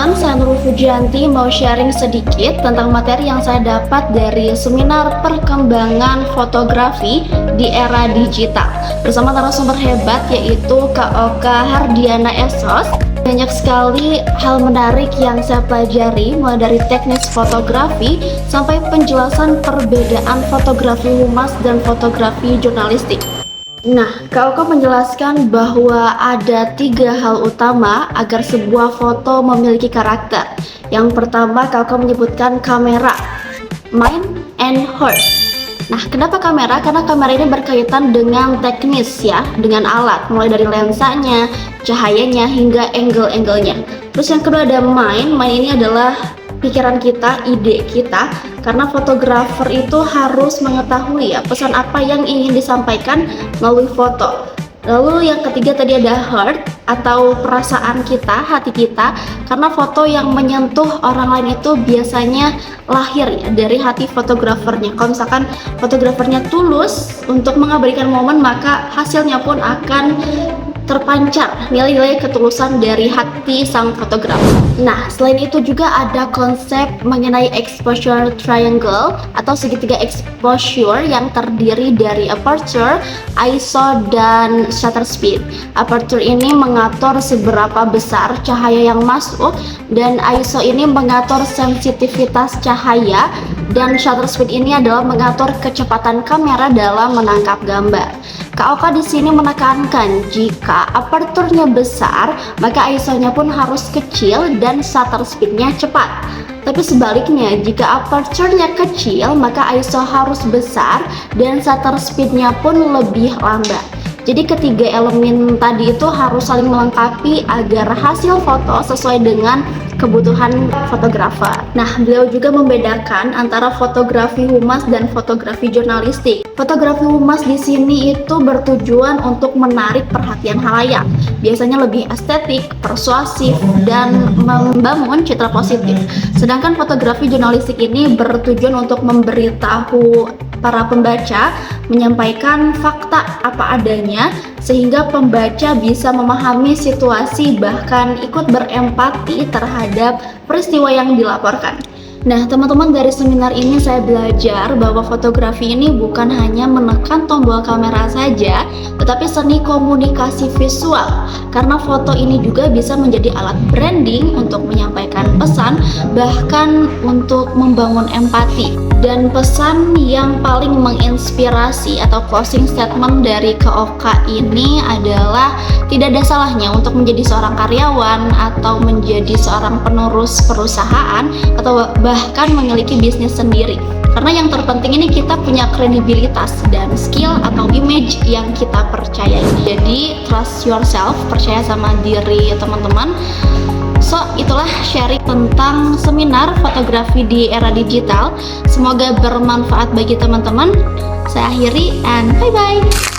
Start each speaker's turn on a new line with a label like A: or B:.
A: teman-teman, saya Nurul Fujianti mau sharing sedikit tentang materi yang saya dapat dari seminar perkembangan fotografi di era digital bersama narasumber hebat yaitu Kak Oka Hardiana Esos. Banyak sekali hal menarik yang saya pelajari, mulai dari teknis fotografi sampai penjelasan perbedaan fotografi humas dan fotografi jurnalistik. Nah, Kak Oka menjelaskan bahwa ada 3 hal utama agar sebuah foto memiliki karakter. Yang pertama, Kak Oka menyebutkan kamera, mind and heart. Nah, kenapa kamera? Karena kamera ini berkaitan dengan teknis ya, dengan alat, mulai dari lensanya, cahayanya, hingga angle-angle-nya. Terus yang kedua ada mind ini adalah pikiran kita, ide kita, karena fotografer itu harus mengetahui ya pesan apa yang ingin disampaikan melalui foto. Lalu yang ketiga tadi ada heart atau perasaan kita, hati kita, karena foto yang menyentuh orang lain itu biasanya lahir ya dari hati fotografernya. Kalau misalkan fotografernya tulus untuk mengabadikan momen, maka hasilnya pun akan terpancar nilai-nilai ketulusan dari hati sang fotografer. Nah, selain itu juga ada konsep mengenai exposure triangle atau segitiga exposure yang terdiri dari aperture, ISO, dan shutter speed. Aperture ini mengatur seberapa besar cahaya yang masuk, dan ISO ini mengatur sensitivitas cahaya, dan shutter speed ini adalah mengatur kecepatan kamera dalam menangkap gambar. Kak Oka di sini menekankan jika aperturnya besar, maka ISO-nya pun harus kecil dan shutter speed-nya cepat. Tapi sebaliknya, jika aperture-nya kecil, maka ISO harus besar dan shutter speed-nya pun lebih lambat. Jadi ketiga elemen tadi itu harus saling melengkapi agar hasil foto sesuai dengan kebutuhan fotografer. Nah, beliau juga membedakan antara fotografi humas dan fotografi jurnalistik. Fotografi humas di sini itu bertujuan untuk menarik perhatian khalayak. Biasanya lebih estetik, persuasif, dan membangun citra positif. Sedangkan fotografi jurnalistik ini bertujuan untuk memberitahu para pembaca, menyampaikan fakta apa adanya sehingga pembaca bisa memahami situasi, bahkan ikut berempati terhadap peristiwa yang dilaporkan. Nah, teman-teman, dari seminar ini saya belajar bahwa fotografi ini bukan hanya menekan tombol kamera saja, tetapi seni komunikasi visual. Karena foto ini juga bisa menjadi alat branding untuk menyampaikan pesan, bahkan untuk membangun empati. Dan pesan yang paling menginspirasi atau closing statement dari Kak Oka ini adalah tidak ada salahnya untuk menjadi seorang karyawan atau menjadi seorang penerus perusahaan atau bahkan memiliki bisnis sendiri. Karena yang terpenting ini kita punya kredibilitas dan skill atau image yang kita percayai. Jadi trust yourself, percaya sama diri teman-teman. So, itulah sharing tentang seminar fotografi di era digital. Semoga bermanfaat bagi teman-teman. Saya akhiri and bye-bye.